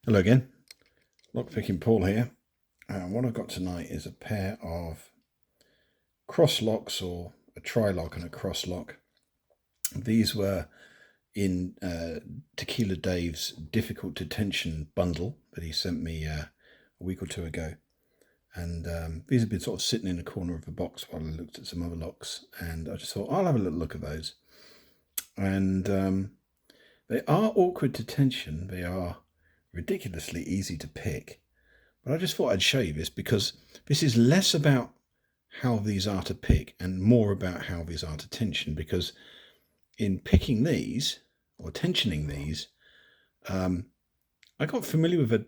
Hello again, lockpicking Paul here. What I've got tonight is a pair of cross locks, or a tri-lock and a cross lock. These were in Tequila Dave's difficult to tension bundle that he sent me a week or two ago. And these have been sort of sitting in a corner of a box while I looked at some other locks, and I just thought I'll have a little look at those. And they are awkward to tension. They are ridiculously easy to pick, but I just thought I'd show you this because this is less about how these are to pick and more about how these are to tension, because in picking these or tensioning these, I got familiar with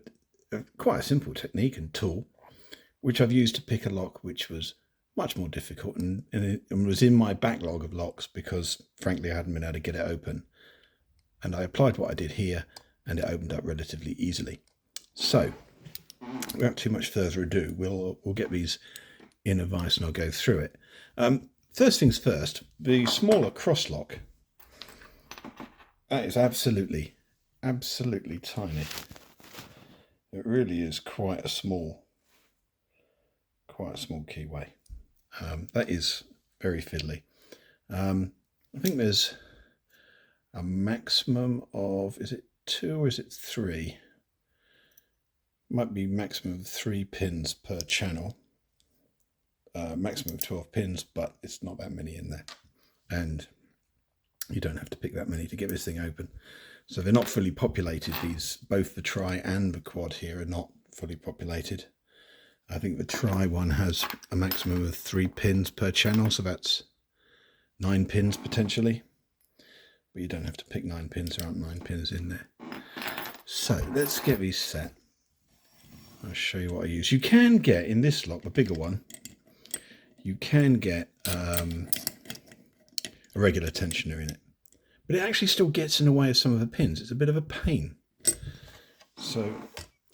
quite a simple technique and tool which I've used to pick a lock which was much more difficult and was in my backlog of locks because frankly I hadn't been able to get it open, and I applied what I did here and it opened up relatively easily. So without too much further ado, we'll get these in a vise and I'll go through it. First things first, the smaller cross lock, that is absolutely tiny. It really is quite a small keyway. That is very fiddly. I think there's a maximum of, is it 2 or is it 3? Might be maximum of 3 pins per channel. Maximum of 12 pins, but it's not that many in there. And you don't have to pick that many to get this thing open. So they're not fully populated. These, both the tri and the quad here, are not fully populated. I think the tri one has a maximum of 3 pins per channel, so that's 9 pins potentially. But you don't have to pick 9 pins, there aren't 9 pins in there. So let's get these set. I'll show you what I use. You can get, in this lock, the bigger one, you can get a regular tensioner in it. But it actually still gets in the way of some of the pins. It's a bit of a pain. So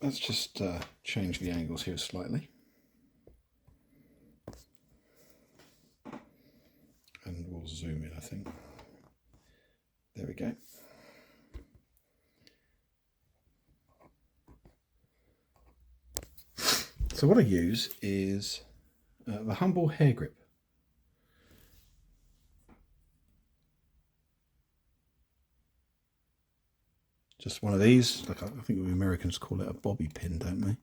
let's just change the angles here slightly. And we'll zoom in, I think. There we go. So what I use is the Humble hair grip. Just one of these. Like, I think the Americans call it a bobby pin, don't they?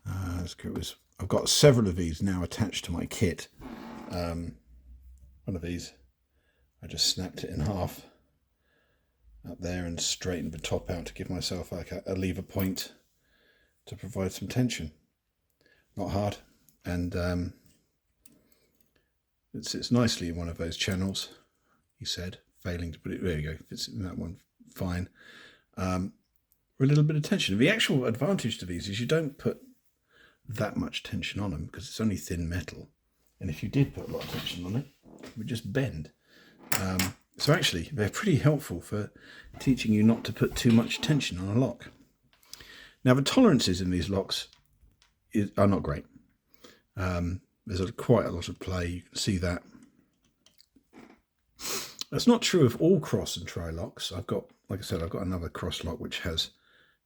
I've got several of these now attached to my kit. One of these, I just snapped it in half up there and straightened the top out to give myself like a lever point to provide some tension. Not hard, and it sits nicely in one of those channels, he said, failing to put it, there you go, fits in that one fine. For a little bit of tension. The actual advantage to these is you don't put that much tension on them because it's only thin metal, and if you did put a lot of tension on it, it would just bend. So actually they're pretty helpful for teaching you not to put too much tension on a lock. Now the tolerances in these locks are not great. There's quite a lot of play, you can see that. That's not true of all cross and tri locks. I've got, like I said, I've got another cross lock which has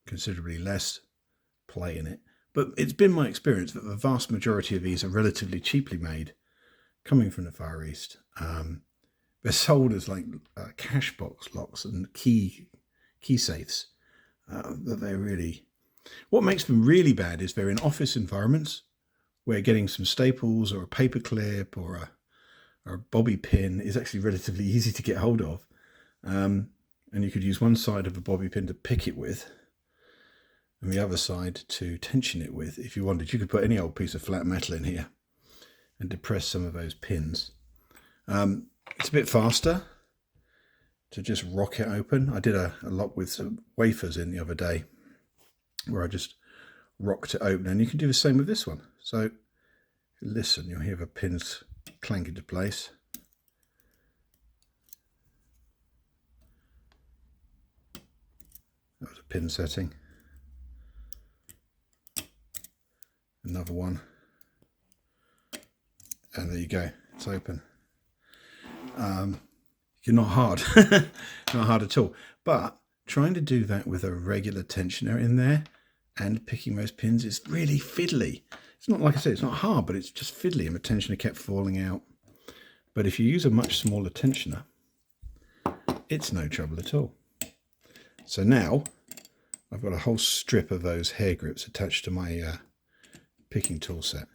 considerably less play in it. But it's been my experience that the vast majority of these are relatively cheaply made, coming from the Far East. They're sold as like cash box locks and key safes. That they're really, what makes them really bad is they're in office environments where getting some staples or a paper clip or a bobby pin is actually relatively easy to get hold of. And you could use one side of a bobby pin to pick it with and the other side to tension it with. If you wanted, you could put any old piece of flat metal in here and depress some of those pins. It's a bit faster to just rock it open. I did a lock with some wafers in the other day where I just rocked it open, and you can do the same with this one. So listen, you'll hear the pins clank into place. That was a pin setting. Another one. And there you go, it's open. You're not hard, not hard at all. But trying to do that with a regular tensioner in there and picking those pins is really fiddly. It's not, like I said, it's not hard, but it's just fiddly, and the tensioner kept falling out. But if you use a much smaller tensioner, it's no trouble at all. So now I've got a whole strip of those hair grips attached to my picking tool set,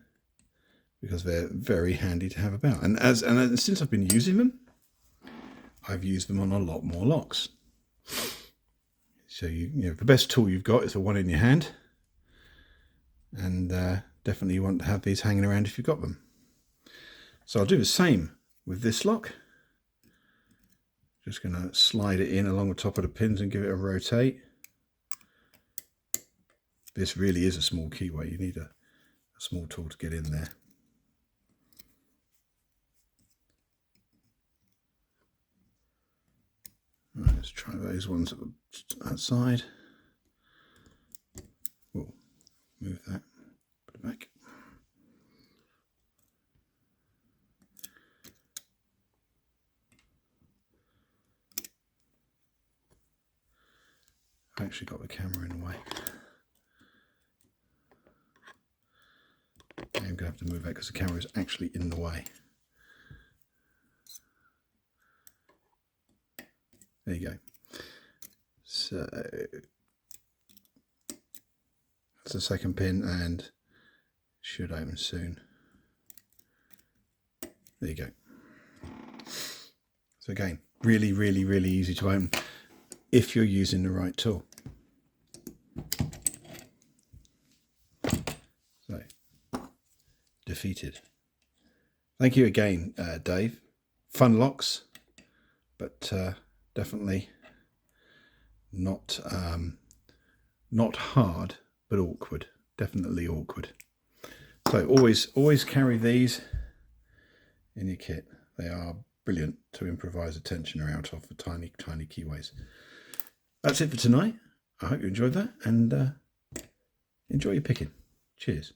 because they're very handy to have about. And since I've been using them, I've used them on a lot more locks. So you know, the best tool you've got is the one in your hand, and definitely you want to have these hanging around if you've got them. So I'll do the same with this lock. Just going to slide it in along the top of the pins and give it a rotate. This really is a small keyway. You need a small tool to get in there. Right, let's try those ones at that side. Oh, move that, put it back. I've actually got the camera in the way. I'm going to have to move that because the camera is actually in the way. There you go. So that's the second pin, and should open soon. There you go. So again, really easy to open if you're using the right tool. So, defeated. Thank you again, Dave. Fun locks, but definitely not hard, but awkward. Definitely awkward. So always carry these in your kit. They are brilliant to improvise a tensioner out of for tiny keyways. That's it for tonight. I hope you enjoyed that, and enjoy your picking. Cheers.